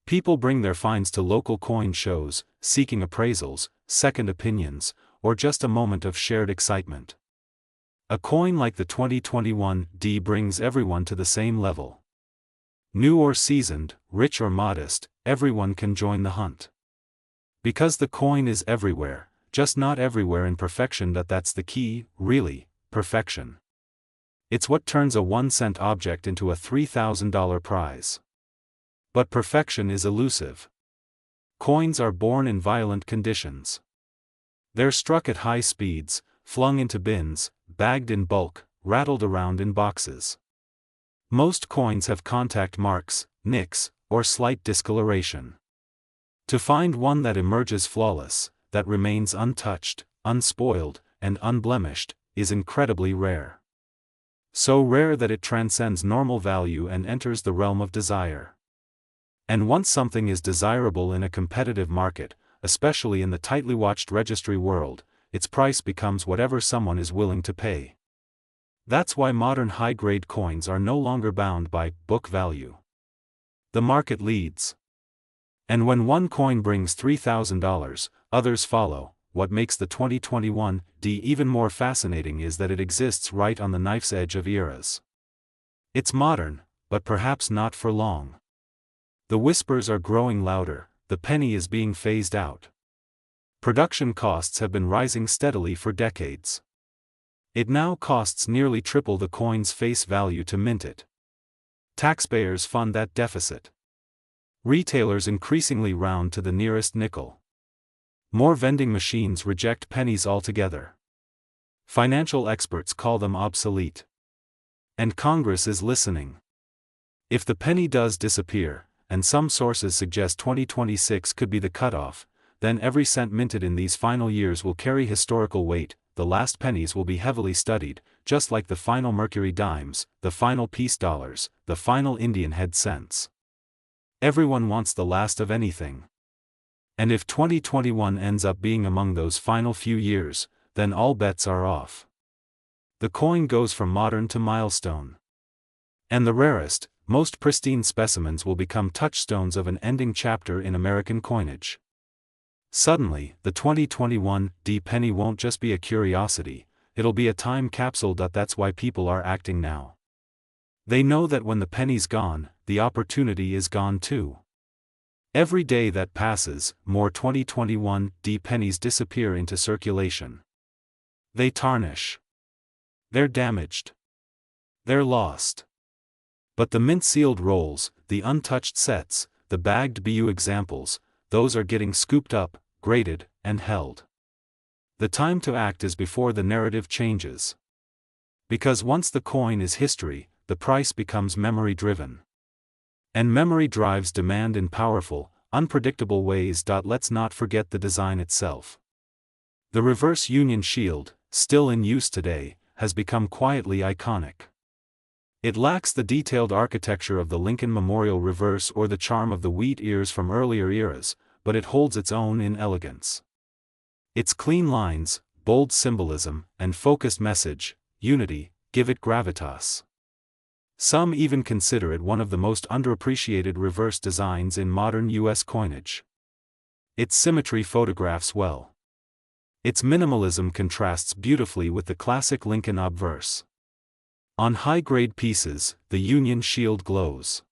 People bring their finds to local coin shows, seeking appraisals, second opinions, or just a moment of shared excitement. A coin like the 2021 brings everyone to the same level. New or seasoned, rich or modest, everyone can join the hunt. Because the coin is everywhere, just not everywhere in perfection. That's the key, really, perfection. It's what turns a 1-cent object into a $3,000 prize. But perfection is elusive. Coins are born in violent conditions. They're struck at high speeds, flung into bins, bagged in bulk, rattled around in boxes. Most coins have contact marks, nicks, or slight discoloration. To find one that emerges flawless, that remains untouched, unspoiled, and unblemished, is incredibly rare. So rare that it transcends normal value and enters the realm of desire. And once something is desirable in a competitive market, especially in the tightly watched registry world, its price becomes whatever someone is willing to pay. That's why modern high-grade coins are no longer bound by book value. The market leads. And when one coin brings $3,000, others follow. What makes the 2021 even more fascinating is that it exists right on the knife's edge of eras. It's modern, but perhaps not for long. The whispers are growing louder, the penny is being phased out. Production costs have been rising steadily for decades. It now costs nearly triple the coin's face value to mint it. Taxpayers fund that deficit. Retailers increasingly round to the nearest nickel. More vending machines reject pennies altogether. Financial experts call them obsolete. And Congress is listening. If the penny does disappear, and some sources suggest 2026 could be the cutoff, then every cent minted in these final years will carry historical weight. The last pennies will be heavily studied, just like the final Mercury dimes, the final peace dollars, the final Indian head cents. Everyone wants the last of anything. And if 2021 ends up being among those final few years, then all bets are off. The coin goes from modern to milestone. And the rarest, most pristine specimens will become touchstones of an ending chapter in American coinage. Suddenly, the 2021 penny won't just be a curiosity, it'll be a time capsule. That's why people are acting now. They know that when the penny's gone, the opportunity is gone too. Every day that passes, more 2021 pennies disappear into circulation. They tarnish. They're damaged. They're lost. But the mint-sealed rolls, the untouched sets, the bagged BU examples, those are getting scooped up, graded, and held. The time to act is before the narrative changes. Because once the coin is history, the price becomes memory-driven. And memory drives demand in powerful, unpredictable ways. Let's not forget the design itself. The reverse Union shield, still in use today, has become quietly iconic. It lacks the detailed architecture of the Lincoln Memorial reverse or the charm of the wheat ears from earlier eras, but it holds its own in elegance. Its clean lines, bold symbolism, and focused message, unity, give it gravitas. Some even consider it one of the most underappreciated reverse designs in modern U.S. coinage. Its symmetry photographs well. Its minimalism contrasts beautifully with the classic Lincoln obverse. On high-grade pieces, the Union shield glows.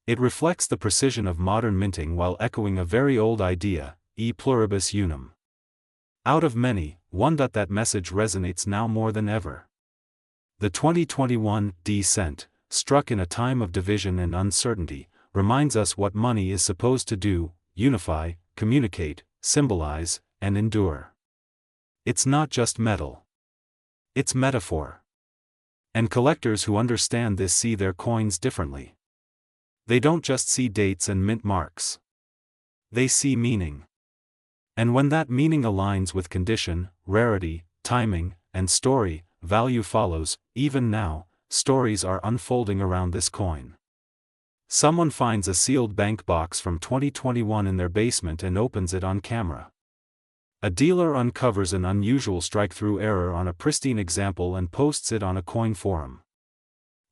It reflects the precision of modern minting while echoing a very old idea, e pluribus unum. Out of many, one. That message resonates now more than ever. The 2021 D cent, struck in a time of division and uncertainty, reminds us what money is supposed to do: unify, communicate, symbolize, and endure. It's not just metal. It's metaphor. And collectors who understand this see their coins differently. They don't just see dates and mint marks. They see meaning. And when that meaning aligns with condition, rarity, timing, and story, value follows. Even now, stories are unfolding around this coin. Someone finds a sealed bank box from 2021 in their basement and opens it on camera. A dealer uncovers an unusual strike-through error on a pristine example and posts it on a coin forum.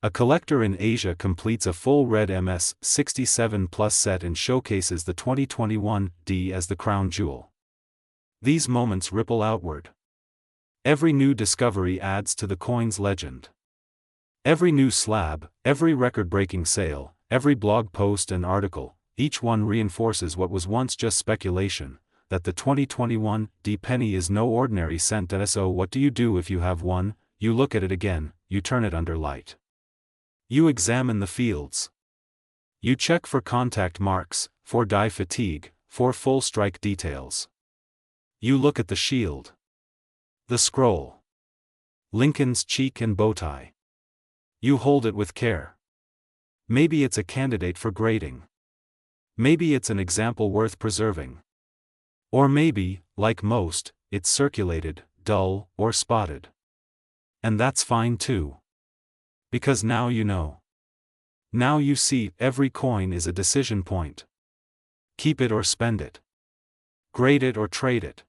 A collector in Asia completes a full red MS-67 Plus set and showcases the 2021 D as the crown jewel. These moments ripple outward. Every new discovery adds to the coin's legend. Every new slab, every record-breaking sale, every blog post and article, each one reinforces what was once just speculation, that the 2021 D penny is no ordinary cent. So what do you do if you have one? You look at it again, you turn it under light. You examine the fields. You check for contact marks, for die fatigue, for full strike details. You look at the shield. The scroll. Lincoln's cheek and bowtie. You hold it with care. Maybe it's a candidate for grading. Maybe it's an example worth preserving. Or maybe, like most, it's circulated, dull, or spotted. And that's fine too. Because now you know. Now you see, every coin is a decision point. Keep it or spend it. Grade it or trade it.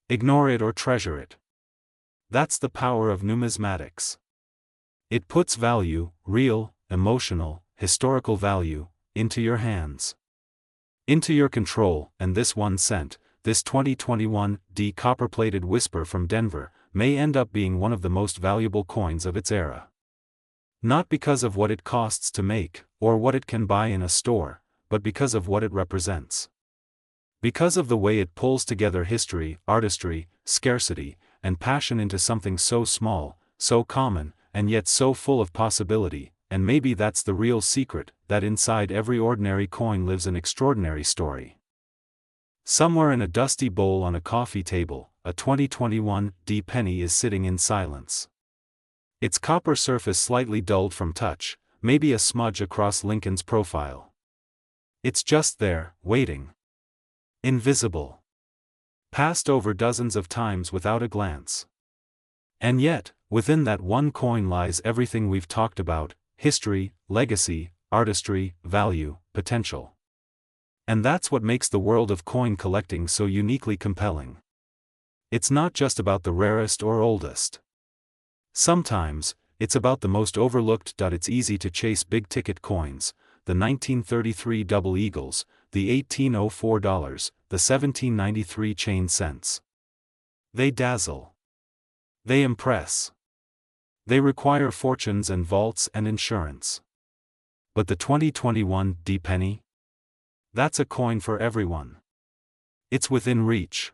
Ignore it or treasure it. That's the power of numismatics. It puts value, real, emotional, historical value, into your hands. Into your control. And this 1 cent, this 2021 D copper-plated whisper from Denver, may end up being one of the most valuable coins of its era. Not because of what it costs to make, or what it can buy in a store, but because of what it represents. Because of the way it pulls together history, artistry, scarcity, and passion into something so small, so common, and yet so full of possibility. And maybe that's the real secret, that inside every ordinary coin lives an extraordinary story. Somewhere in a dusty bowl on a coffee table, a 2021 D penny is sitting in silence. Its copper surface slightly dulled from touch, maybe a smudge across Lincoln's profile. It's just there, waiting. Invisible. Passed over dozens of times without a glance. And yet, within that one coin lies everything we've talked about: history, legacy, artistry, value, potential. And that's what makes the world of coin collecting so uniquely compelling. It's not just about the rarest or oldest. Sometimes, it's about the most overlooked. It's easy to chase big-ticket coins, the 1933 double eagles, the $1804, the 1793 chain cents. They dazzle. They impress. They require fortunes and vaults and insurance. But the 2021 D penny? That's a coin for everyone. It's within reach.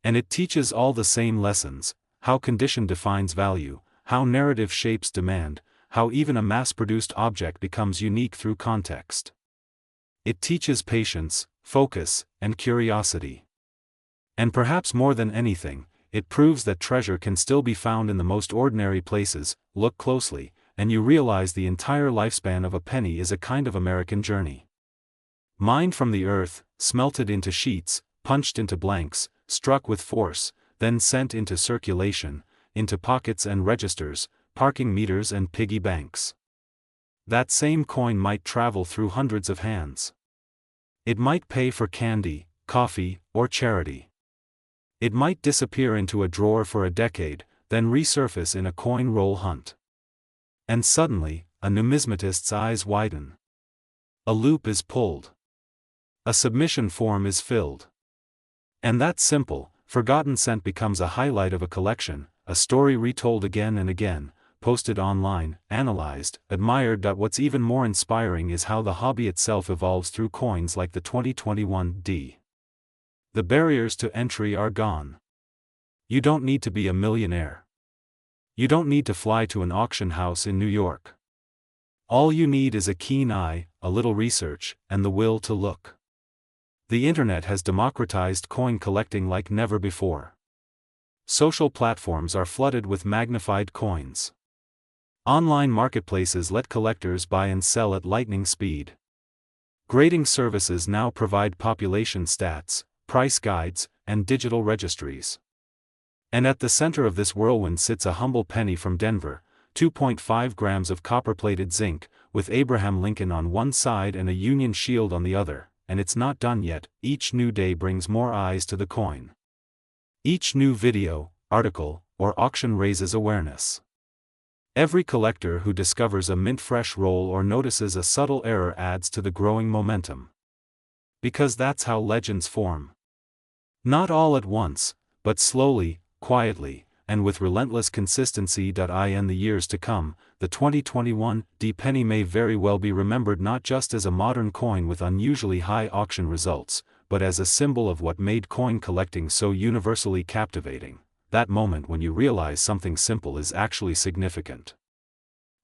And it teaches all the same lessons: how condition defines value, how narrative shapes demand, how even a mass-produced object becomes unique through context. It teaches patience, focus, and curiosity. And perhaps more than anything, it proves that treasure can still be found in the most ordinary places. Look closely, and you realize the entire lifespan of a penny is a kind of American journey. Mined from the earth, smelted into sheets, punched into blanks, struck with force, then sent into circulation, into pockets and registers, parking meters and piggy banks. That same coin might travel through hundreds of hands. It might pay for candy, coffee, or charity. It might disappear into a drawer for a decade, then resurface in a coin roll hunt. And suddenly, a numismatist's eyes widen. A loop is pulled. A submission form is filled. And that's simple. Forgotten cent becomes a highlight of a collection, a story retold again and again, posted online, analyzed, admired. What's even more inspiring is how the hobby itself evolves through coins like the 2021 D. The barriers to entry are gone. You don't need to be a millionaire. You don't need to fly to an auction house in New York. All you need is a keen eye, a little research, and the will to look. The internet has democratized coin collecting like never before. Social platforms are flooded with magnified coins. Online marketplaces let collectors buy and sell at lightning speed. Grading services now provide population stats, price guides, and digital registries. And at the center of this whirlwind sits a humble penny from Denver, 2.5 grams of copper-plated zinc, with Abraham Lincoln on one side and a Union shield on the other, and it's not done yet. Each new day brings more eyes to the coin. Each new video, article, or auction raises awareness. Every collector who discovers a mint-fresh roll or notices a subtle error adds to the growing momentum. Because that's how legends form. Not all at once, but slowly, quietly, and with relentless consistency. In the years to come, the 2021 D penny may very well be remembered not just as a modern coin with unusually high auction results, but as a symbol of what made coin collecting so universally captivating. That moment when you realize something simple is actually significant.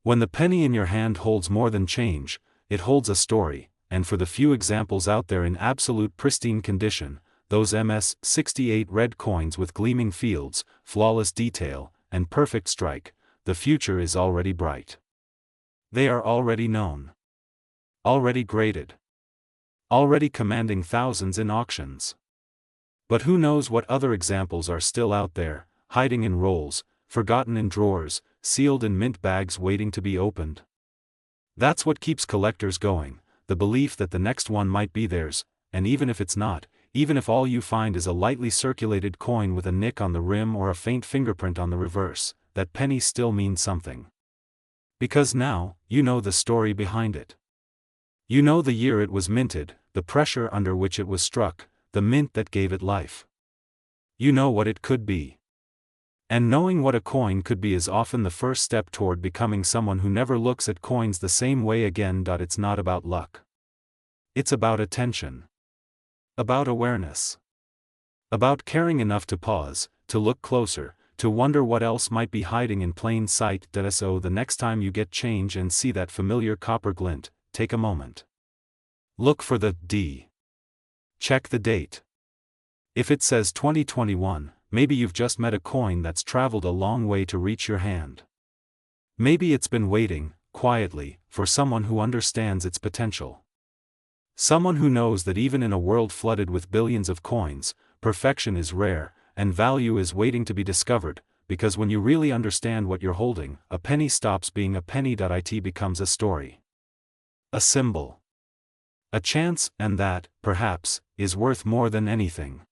When the penny in your hand holds more than change, it holds a story, and for the few examples out there in absolute pristine condition, those MS-68 red coins with gleaming fields, flawless detail, and perfect strike, the future is already bright. They are already known. Already graded. Already commanding thousands in auctions. But who knows what other examples are still out there, hiding in rolls, forgotten in drawers, sealed in mint bags waiting to be opened. That's what keeps collectors going, the belief that the next one might be theirs, and even if it's not, even if all you find is a lightly circulated coin with a nick on the rim or a faint fingerprint on the reverse, that penny still means something. Because now, you know the story behind it. You know the year it was minted, the pressure under which it was struck, the mint that gave it life. You know what it could be. And knowing what a coin could be is often the first step toward becoming someone who never looks at coins the same way again. It's not about luck. It's about attention. About awareness. About caring enough to pause, to look closer, to wonder what else might be hiding in plain sight. So the next time you get change and see that familiar copper glint, take a moment. Look for the D. Check the date. If it says 2021, maybe you've just met a coin that's traveled a long way to reach your hand. Maybe it's been waiting, quietly, for someone who understands its potential. Someone who knows that even in a world flooded with billions of coins, perfection is rare, and value is waiting to be discovered, because when you really understand what you're holding, a penny stops being a penny. It becomes a story. A symbol. A chance, and that, perhaps, is worth more than anything.